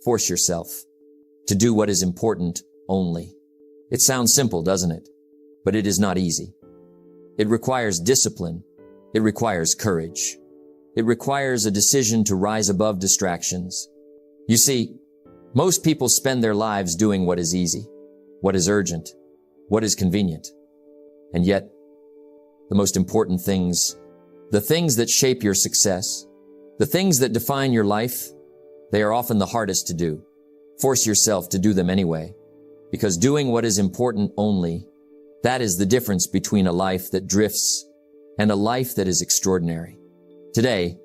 Force yourself to do what is important only. It sounds simple, doesn't it? But it is not easy. It requires discipline. It requires courage. It requires a decision to rise above distractions. You see, most people spend their lives doing what is easy, what is urgent, what is convenient. And yet, the most important things, the things that shape your success, the things that define your life, they are often the hardest to do. Force yourself to do them anyway, because doing what is important only, that is the difference between a life that drifts and a life that is extraordinary. Today,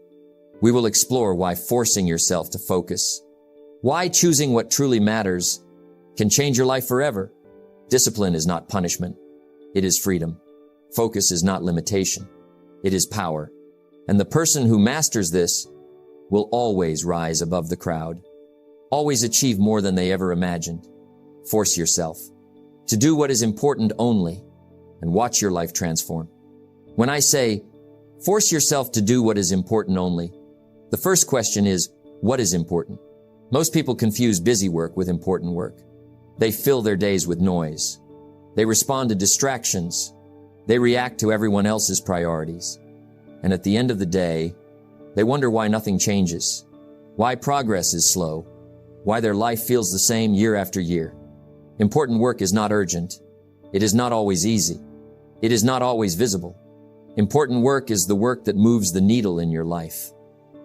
we will explore why forcing yourself to focus, why choosing what truly matters can change your life forever. Discipline is not punishment. It is freedom. Focus is not limitation. It is power. And the person who masters this will always rise above the crowd, always achieve more than they ever imagined. Force yourself to do what is important only and watch your life transform. When I say, force yourself to do what is important only, the first question is, what is important? Most people confuse busy work with important work. They fill their days with noise. They respond to distractions. They react to everyone else's priorities. And at the end of the day, they wonder why nothing changes, why progress is slow, why their life feels the same year after year. Important work is not urgent. It is not always easy. It is not always visible. Important work is the work that moves the needle in your life.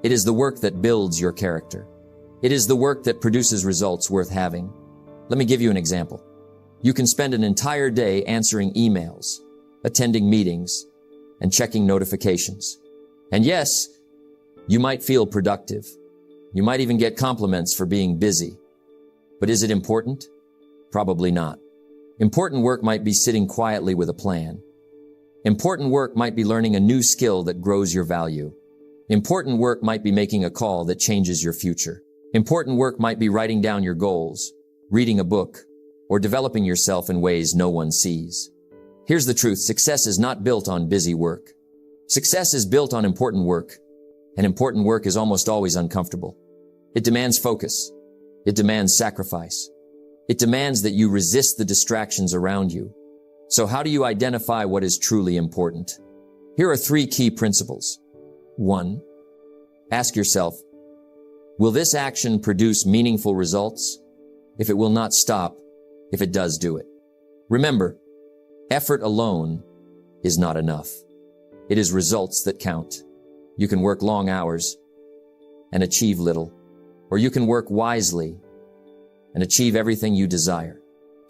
It is the work that builds your character. It is the work that produces results worth having. Let me give you an example. You can spend an entire day answering emails, attending meetings, and checking notifications. And yes, you might feel productive. You might even get compliments for being busy. But is it important? Probably not. Important work might be sitting quietly with a plan. Important work might be learning a new skill that grows your value. Important work might be making a call that changes your future. Important work might be writing down your goals, reading a book, or developing yourself in ways no one sees. Here's the truth. Success is not built on busy work. Success is built on important work, and important work is almost always uncomfortable. It demands focus. It demands sacrifice. It demands that you resist the distractions around you. So how do you identify what is truly important? Here are 3 key principles. 1. Ask yourself, will this action produce meaningful results? If it will not, stop. If it does, do it. Remember, effort alone is not enough. It is results that count. You can work long hours and achieve little, or you can work wisely and achieve everything you desire.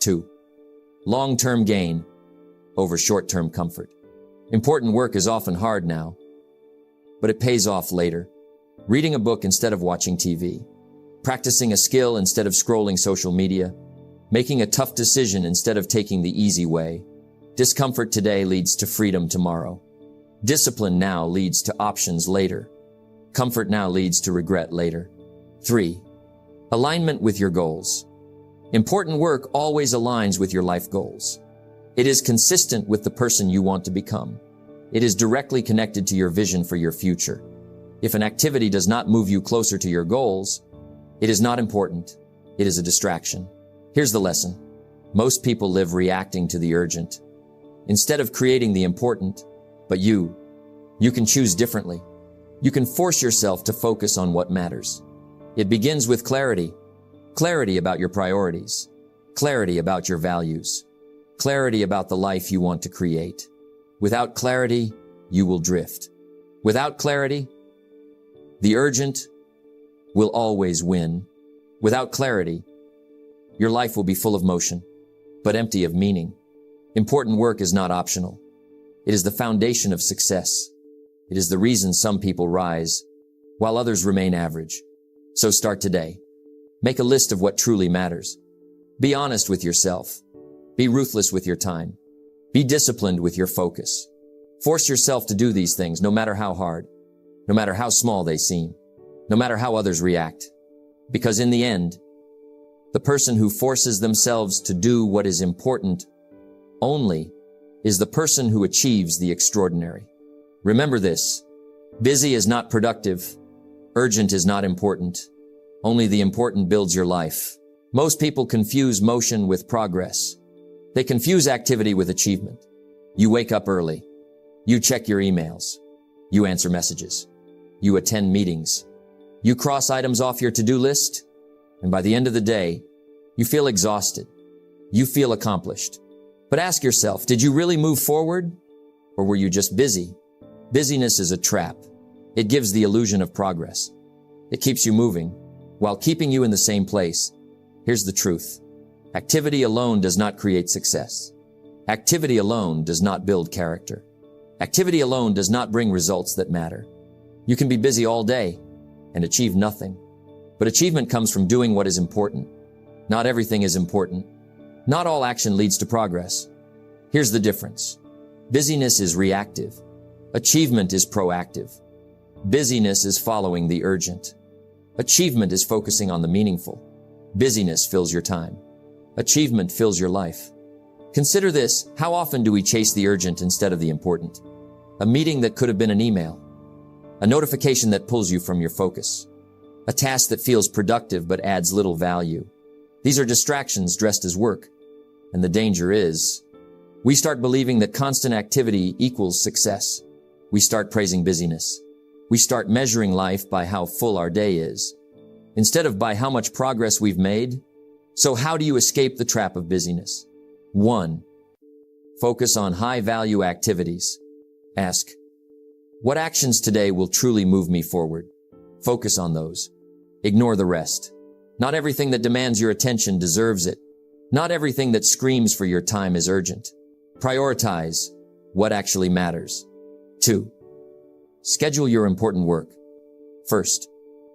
2. Long-term gain over short-term comfort. Important work is often hard now, but it pays off later. Reading a book instead of watching TV, practicing a skill instead of scrolling social media, making a tough decision instead of taking the easy way. Discomfort today leads to freedom tomorrow. Discipline now leads to options later. Comfort now leads to regret later. 3. Alignment with your goals. Important work always aligns with your life goals. It is consistent with the person you want to become. It is directly connected to your vision for your future. If an activity does not move you closer to your goals, it is not important. It is a distraction. Here's the lesson. Most people live reacting to the urgent instead of creating the important. But you can choose differently. You can force yourself to focus on what matters. It begins with clarity. Clarity about your priorities. Clarity about your values. Clarity about the life you want to create. Without clarity, you will drift. Without clarity, the urgent will always win. Without clarity, your life will be full of motion, but empty of meaning. Important work is not optional. It is the foundation of success. It is the reason some people rise, while others remain average. So start today. Make a list of what truly matters. Be honest with yourself. Be ruthless with your time. Be disciplined with your focus. Force yourself to do these things, no matter how hard, no matter how small they seem, no matter how others react. Because in the end, the person who forces themselves to do what is important only is the person who achieves the extraordinary. Remember this. Busy is not productive. Urgent is not important. Only the important builds your life. Most people confuse motion with progress. They confuse activity with achievement. You wake up early. You check your emails. You answer messages. You attend meetings. You cross items off your to-do list. And by the end of the day, you feel exhausted. You feel accomplished. But ask yourself, did you really move forward? Or were you just busy? Busyness is a trap. It gives the illusion of progress. It keeps you moving while keeping you in the same place. Here's the truth. Activity alone does not create success. Activity alone does not build character. Activity alone does not bring results that matter. You can be busy all day and achieve nothing. But achievement comes from doing what is important. Not everything is important. Not all action leads to progress. Here's the difference. Busyness is reactive. Achievement is proactive. Busyness is following the urgent. Achievement is focusing on the meaningful. Busyness fills your time. Achievement fills your life. Consider this. How often do we chase the urgent instead of the important? A meeting that could have been an email. A notification that pulls you from your focus. A task that feels productive but adds little value. These are distractions dressed as work. And the danger is, we start believing that constant activity equals success. We start praising busyness. We start measuring life by how full our day is, instead of by how much progress we've made. So how do you escape the trap of busyness? 1. Focus on high-value activities. Ask, what actions today will truly move me forward? Focus on those. Ignore the rest. Not everything that demands your attention deserves it. Not everything that screams for your time is urgent. Prioritize what actually matters. 2. Schedule your important work. First,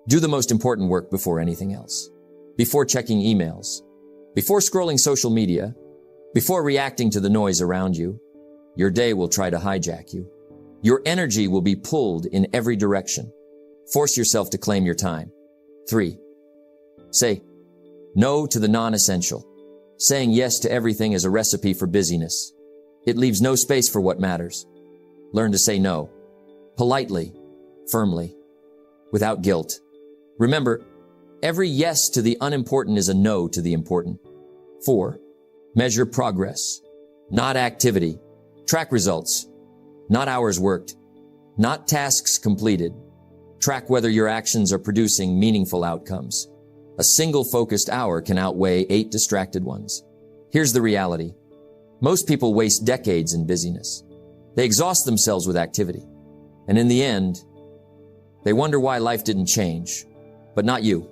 do the most important work before anything else. Before checking emails. Before scrolling social media. Before reacting to the noise around you. Your day will try to hijack you. Your energy will be pulled in every direction. Force yourself to claim your time. 3. Say no to the non-essential. Saying yes to everything is a recipe for busyness. It leaves no space for what matters. Learn to say no. Politely, firmly, without guilt. Remember, every yes to the unimportant is a no to the important. 4. Measure progress, not activity. Track results, not hours worked, not tasks completed. Track whether your actions are producing meaningful outcomes. A single focused hour can outweigh 8 distracted ones. Here's the reality. Most people waste decades in busyness. They exhaust themselves with activity. And in the end, they wonder why life didn't change. But not you.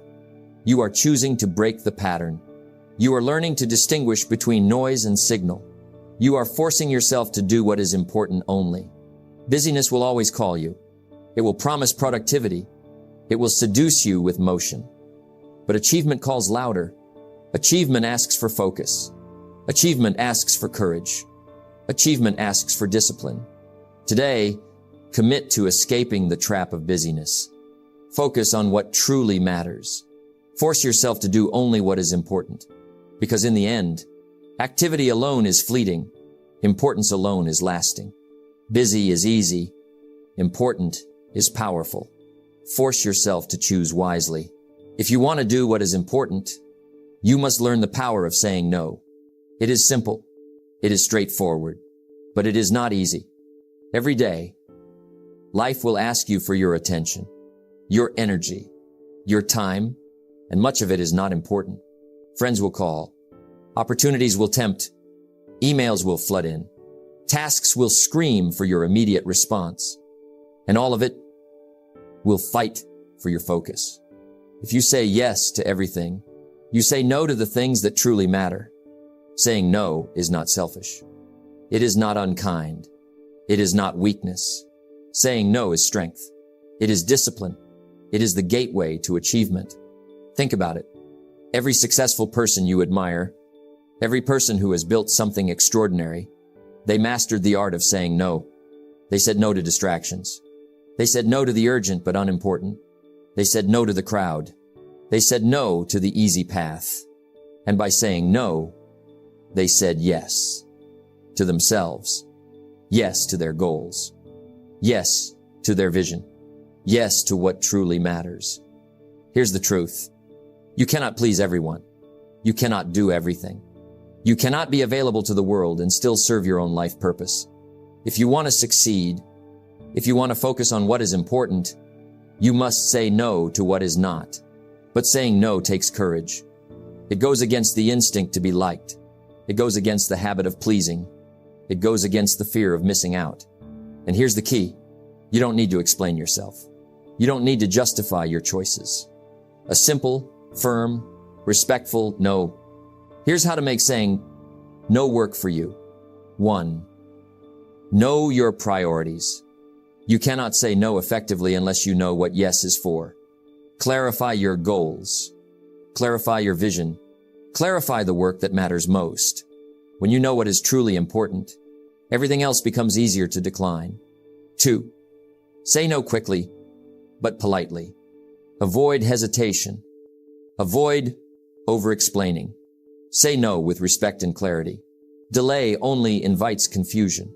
You are choosing to break the pattern. You are learning to distinguish between noise and signal. You are forcing yourself to do what is important only. Busyness will always call you. It will promise productivity. It will seduce you with motion. But achievement calls louder. Achievement asks for focus. Achievement asks for courage. Achievement asks for discipline. Today, commit to escaping the trap of busyness. Focus on what truly matters. Force yourself to do only what is important. Because in the end, activity alone is fleeting. Importance alone is lasting. Busy is easy. Important is powerful. Force yourself to choose wisely. If you want to do what is important, you must learn the power of saying no. It is simple. It is straightforward. But it is not easy. Every day, life will ask you for your attention, your energy, your time, and much of it is not important. Friends will call. Opportunities will tempt. Emails will flood in. Tasks will scream for your immediate response. And all of it will fight for your focus. If you say yes to everything, you say no to the things that truly matter. Saying no is not selfish. It is not unkind. It is not weakness. Saying no is strength. It is discipline. It is the gateway to achievement. Think about it. Every successful person you admire, every person who has built something extraordinary, they mastered the art of saying no. They said no to distractions. They said no to the urgent but unimportant. They said no to the crowd. They said no to the easy path. And by saying no, they said yes to themselves, yes to their goals, yes to their vision, Yes to what truly matters. Here's the truth. You cannot please everyone. You cannot do everything. You cannot be available to the world and still serve your own life purpose. If you want to succeed, if you want to focus on what is important, you must say no to what is not. But saying no takes courage. It goes against the instinct to be liked. It goes against the habit of pleasing. It goes against the fear of missing out. And here's the key. You don't need to explain yourself. You don't need to justify your choices. A simple, firm, respectful no. Here's how to make saying no work for you. 1. Know your priorities. You cannot say no effectively unless you know what yes is for. Clarify your goals. Clarify your vision. Clarify the work that matters most. When you know what is truly important, everything else becomes easier to decline. 2. Say no quickly, but politely. Avoid hesitation. Avoid over-explaining. Say no with respect and clarity. Delay only invites confusion.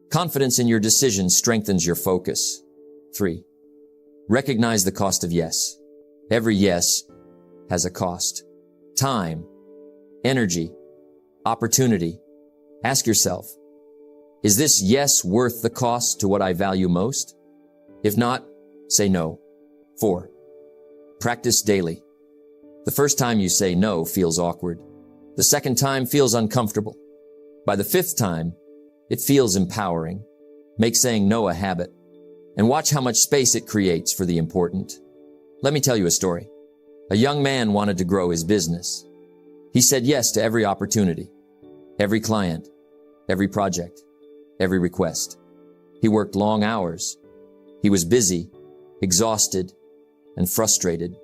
Confidence in your decision strengthens your focus. 3. Recognize the cost of yes. Every yes has a cost. Time, energy, opportunity. Ask yourself, is this yes worth the cost to what I value most? If not, say no. 4. Practice daily. The first time you say no feels awkward. The second time feels uncomfortable. By the 5th time, it feels empowering. Make saying no a habit, and watch how much space it creates for the important. Let me tell you a story. A young man wanted to grow his business. He said yes to every opportunity, every client, every project, every request. He worked long hours. He was busy, exhausted, and frustrated.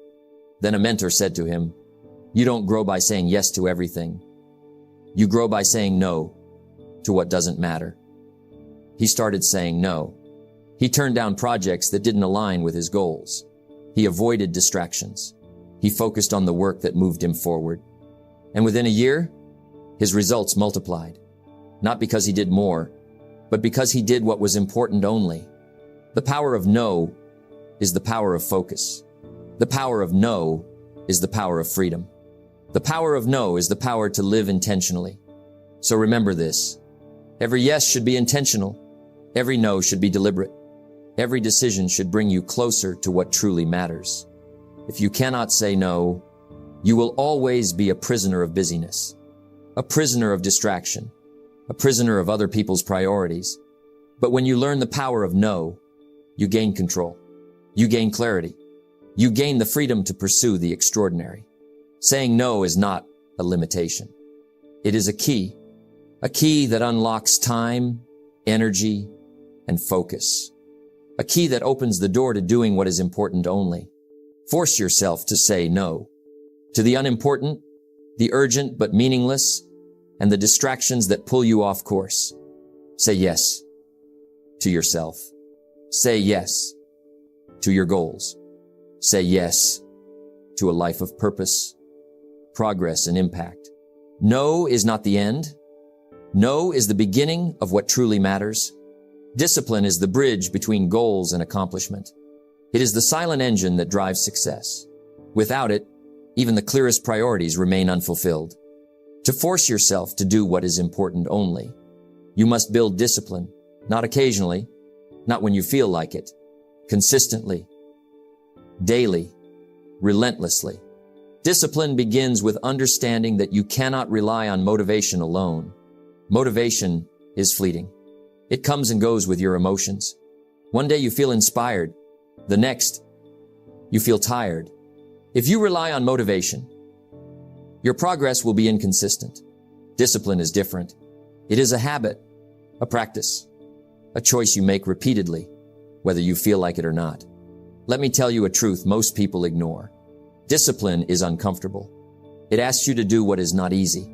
Then a mentor said to him, "You don't grow by saying yes to everything. You grow by saying no to what doesn't matter." He started saying no. He turned down projects that didn't align with his goals. He avoided distractions. He focused on the work that moved him forward. And within a year, his results multiplied. Not because he did more, but because he did what was important only. The power of no is the power of focus. The power of no is the power of freedom. The power of no is the power to live intentionally. So remember this. Every yes should be intentional. Every no should be deliberate. Every decision should bring you closer to what truly matters. If you cannot say no, you will always be a prisoner of busyness, a prisoner of distraction, a prisoner of other people's priorities. But when you learn the power of no, you gain control. You gain clarity. You gain the freedom to pursue the extraordinary. Saying no is not a limitation. It is a key that unlocks time, energy, and focus. A key that opens the door to doing what is important only. Force yourself to say no to the unimportant, the urgent but meaningless, and the distractions that pull you off course. Say yes to yourself. Say yes to your goals. Say yes to a life of purpose, progress, and impact. No is not the end. No is the beginning of what truly matters. Discipline is the bridge between goals and accomplishment. It is the silent engine that drives success. Without it, even the clearest priorities remain unfulfilled. To force yourself to do what is important only, you must build discipline, not occasionally, not when you feel like it, consistently, daily, relentlessly. Discipline begins with understanding that you cannot rely on motivation alone. Motivation is fleeting. It comes and goes with your emotions. One day you feel inspired. The next, you feel tired. If you rely on motivation, your progress will be inconsistent. Discipline is different. It is a habit, a practice, a choice you make repeatedly, whether you feel like it or not. Let me tell you a truth most people ignore. Discipline is uncomfortable. It asks you to do what is not easy.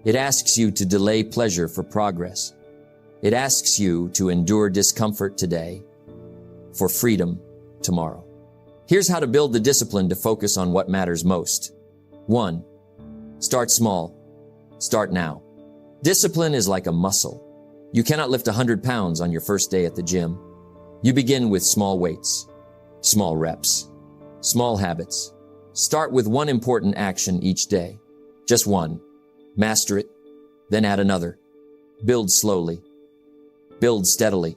It asks you to delay pleasure for progress. It asks you to endure discomfort today for freedom tomorrow. Here's how to build the discipline to focus on what matters most. 1. Start small. Start now. Discipline is like a muscle. You cannot lift 100 pounds on your first day at the gym. You begin with small weights. Small reps. Small habits. Start with one important action each day. Just one. Master it, then add another. Build slowly. Build steadily.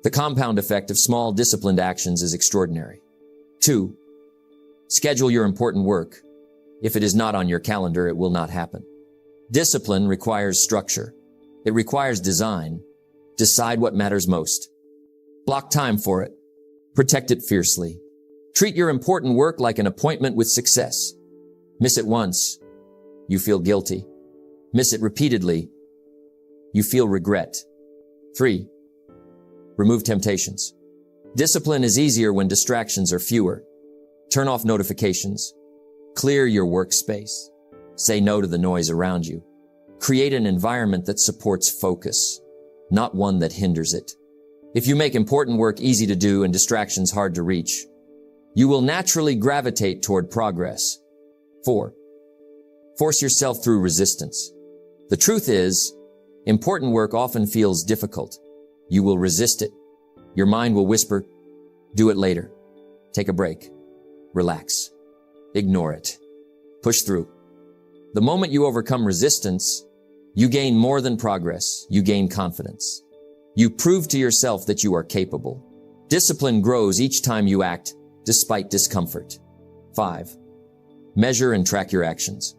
The compound effect of small disciplined actions is extraordinary. 2. Schedule your important work. If it is not on your calendar, it will not happen. Discipline requires structure. It requires design. Decide what matters most. Block time for it. Protect it fiercely. Treat your important work like an appointment with success. Miss it once, you feel guilty. Miss it repeatedly, you feel regret. 3. Remove temptations. Discipline is easier when distractions are fewer. Turn off notifications. Clear your workspace. Say no to the noise around you. Create an environment that supports focus, not one that hinders it. If you make important work easy to do and distractions hard to reach, you will naturally gravitate toward progress. 4. Force yourself through resistance. The truth is, important work often feels difficult. You will resist it. Your mind will whisper, do it later. Take a break. Relax. Ignore it. Push through. The moment you overcome resistance, you gain more than progress. You gain confidence. You prove to yourself that you are capable. Discipline grows each time you act despite discomfort. 5. Measure and track your actions.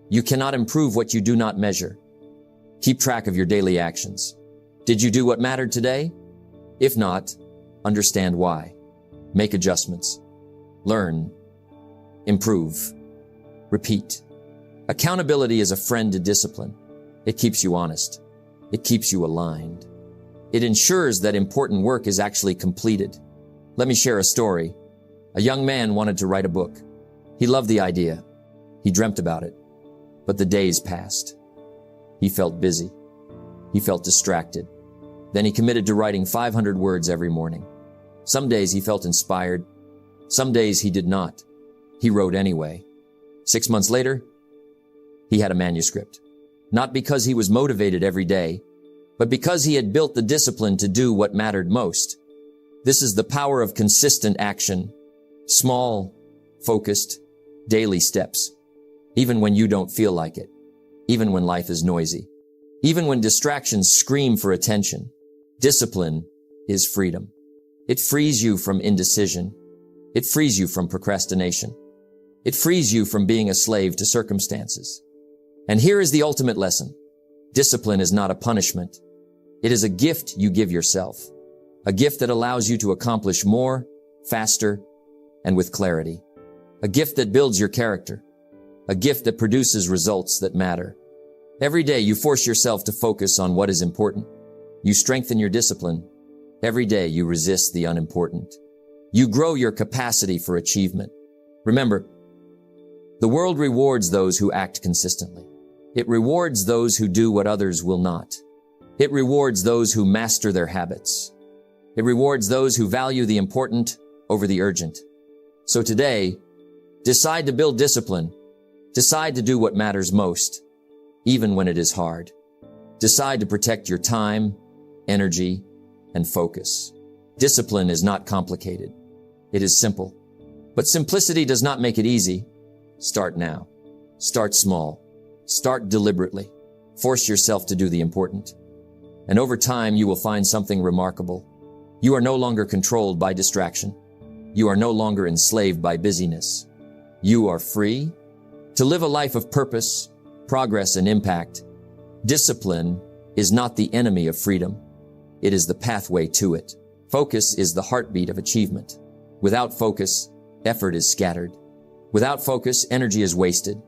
You cannot improve what you do not measure. Keep track of your daily actions. Did you do what mattered today? If not, understand why. Make adjustments. Learn. Improve. Repeat. Accountability is a friend to discipline. It keeps you honest. It keeps you aligned. It ensures that important work is actually completed. Let me share a story. A young man wanted to write a book. He loved the idea. He dreamt about it. But the days passed. He felt busy. He felt distracted. Then he committed to writing 500 words every morning. Some days he felt inspired. Some days he did not. He wrote anyway. 6 months later, he had a manuscript. Not because he was motivated every day, but because he had built the discipline to do what mattered most. This is the power of consistent action. Small, focused, daily steps. Even when you don't feel like it. Even when life is noisy. Even when distractions scream for attention. Discipline is freedom. It frees you from indecision. It frees you from procrastination. It frees you from being a slave to circumstances. And here is the ultimate lesson. Discipline is not a punishment. It is a gift you give yourself. A gift that allows you to accomplish more, faster, and with clarity. A gift that builds your character. A gift that produces results that matter. Every day you force yourself to focus on what is important. You strengthen your discipline. Every day you resist the unimportant. You grow your capacity for achievement. Remember, the world rewards those who act consistently. It rewards those who do what others will not. It rewards those who master their habits. It rewards those who value the important over the urgent. So today, decide to build discipline. Decide to do what matters most, even when it is hard. Decide to protect your time, energy, and focus. Discipline is not complicated. It is simple. But simplicity does not make it easy. Start now. Start small. Start deliberately. Force yourself to do the important. And over time, you will find something remarkable. You are no longer controlled by distraction. You are no longer enslaved by busyness. You are free to live a life of purpose, progress, and impact. Discipline is not the enemy of freedom. It is the pathway to it. Focus is the heartbeat of achievement. Without focus, effort is scattered. Without focus, energy is wasted.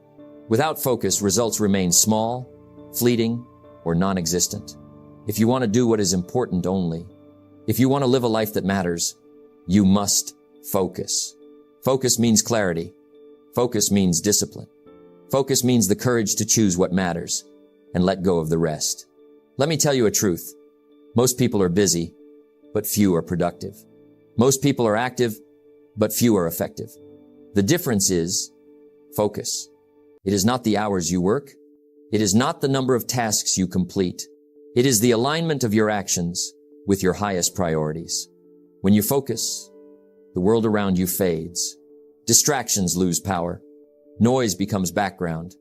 Without focus, results remain small, fleeting, or non-existent. If you want to do what is important only, if you want to live a life that matters, you must focus. Focus means clarity. Focus means discipline. Focus means the courage to choose what matters and let go of the rest. Let me tell you a truth. Most people are busy, but few are productive. Most people are active, but few are effective. The difference is focus. It is not the hours you work. It is not the number of tasks you complete. It is the alignment of your actions with your highest priorities. When you focus, The world around you fades. Distractions lose power. Noise becomes background.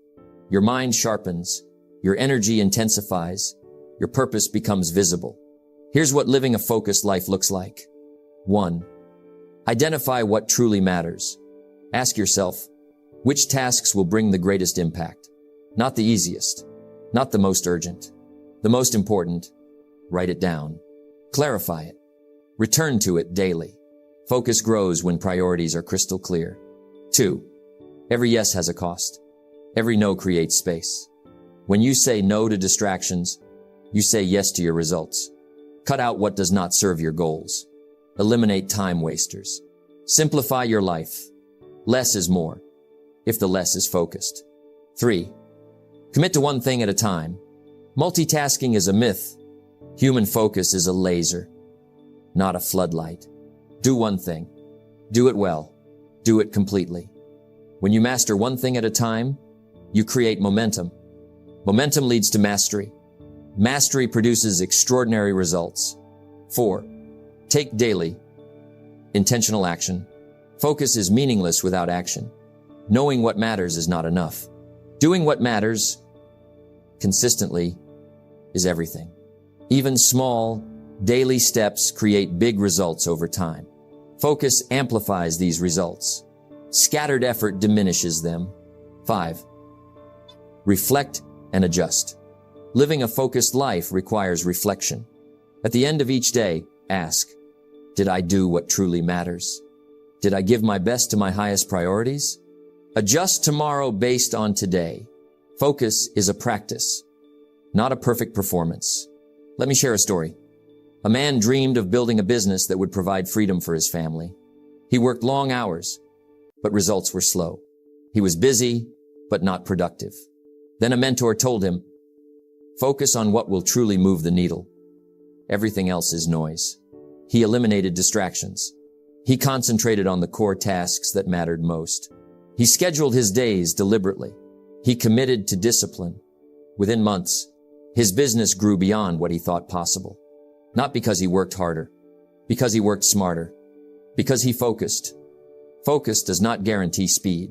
Your mind sharpens. Your energy intensifies. Your purpose becomes visible. Here's what living a focused life looks like. 1. Identify what truly matters. Ask yourself, which tasks will bring the greatest impact? Not the easiest, not the most urgent. The most important, write it down. Clarify it. Return to it daily. Focus grows when priorities are crystal clear. 2. Every yes has a cost. Every no creates space. When you say no to distractions, you say yes to your results. Cut out what does not serve your goals. Eliminate time wasters. Simplify your life. Less is more, if the less is focused. 3. Commit to one thing at a time. Multitasking is a myth. Human focus is a laser, not a floodlight. Do one thing. Do it well. Do it completely. When you master one thing at a time, you create momentum. Momentum leads to mastery. Mastery produces extraordinary results. 4. Take daily, intentional action. Focus is meaningless without action. Knowing what matters is not enough. Doing what matters consistently is everything. Even small, daily steps create big results over time. Focus amplifies these results. Scattered effort diminishes them. 5. Reflect and adjust. Living a focused life requires reflection. At the end of each day, ask, did I do what truly matters? Did I give my best to my highest priorities? Adjust tomorrow based on today. Focus is a practice, not a perfect performance. Let me share a story. A man dreamed of building a business that would provide freedom for his family. He worked long hours, but results were slow. He was busy, but not productive. Then a mentor told him, focus on what will truly move the needle. Everything else is noise. He eliminated distractions. He concentrated on the core tasks that mattered most. He scheduled his days deliberately. He committed to discipline. Within months, his business grew beyond what he thought possible. Not because he worked harder, because he worked smarter, because he focused. Focus does not guarantee speed.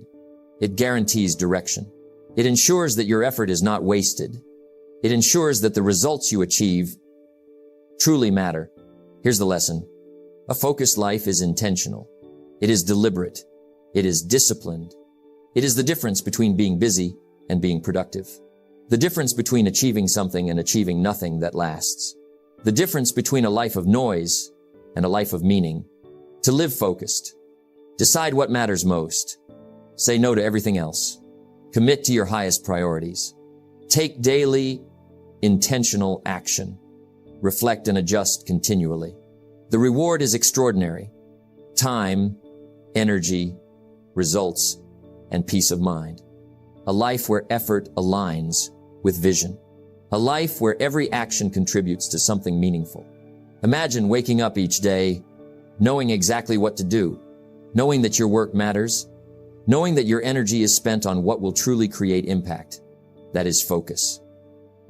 It guarantees direction. It ensures that your effort is not wasted. It ensures that the results you achieve truly matter. Here's the lesson. A focused life is intentional. It is deliberate. It is disciplined. It is the difference between being busy and being productive. The difference between achieving something and achieving nothing that lasts. The difference between a life of noise and a life of meaning. To live focused. Decide what matters most. Say no to everything else. Commit to your highest priorities. Take daily, intentional action. Reflect and adjust continually. The reward is extraordinary. Time, energy, results, and peace of mind. A life where effort aligns with vision. A life where every action contributes to something meaningful. Imagine waking up each day, knowing exactly what to do, knowing that your work matters, knowing that your energy is spent on what will truly create impact. That is focus.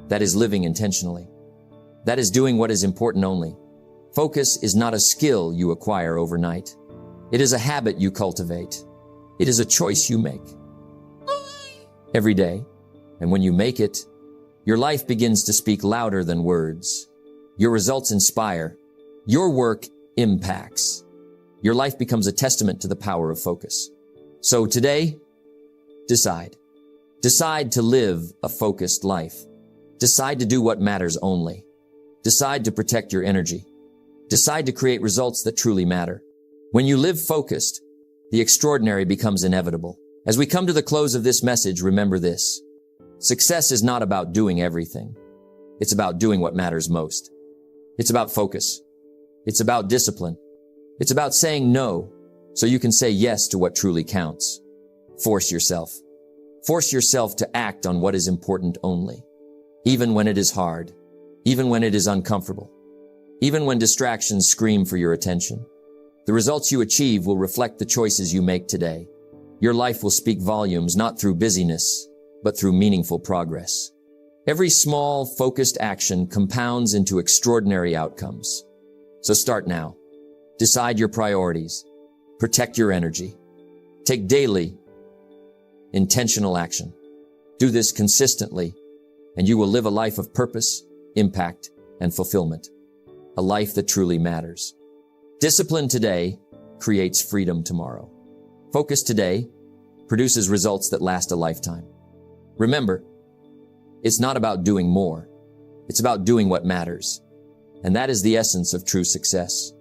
That is living intentionally. That is doing what is important only. Focus is not a skill you acquire overnight. It is a habit you cultivate. It is a choice you make every day. And when you make it, your life begins to speak louder than words. Your results inspire. Your work impacts. Your life becomes a testament to the power of focus. So today, decide. Decide to live a focused life. Decide to do what matters only. Decide to protect your energy. Decide to create results that truly matter. When you live focused, the extraordinary becomes inevitable. As we come to the close of this message, remember this. Success is not about doing everything. It's about doing what matters most. It's about focus. It's about discipline. It's about saying no so you can say yes to what truly counts. Force yourself. Force yourself to act on what is important only. Even when it is hard. Even when it is uncomfortable. Even when distractions scream for your attention. The results you achieve will reflect the choices you make today. Your life will speak volumes not through busyness, but through meaningful progress. Every small, focused action compounds into extraordinary outcomes. So start now. Decide your priorities. Protect your energy. Take daily, intentional action. Do this consistently, and you will live a life of purpose, impact, and fulfillment. A life that truly matters. Discipline today creates freedom tomorrow. Focus today produces results that last a lifetime. Remember, it's not about doing more. It's about doing what matters. And that is the essence of true success.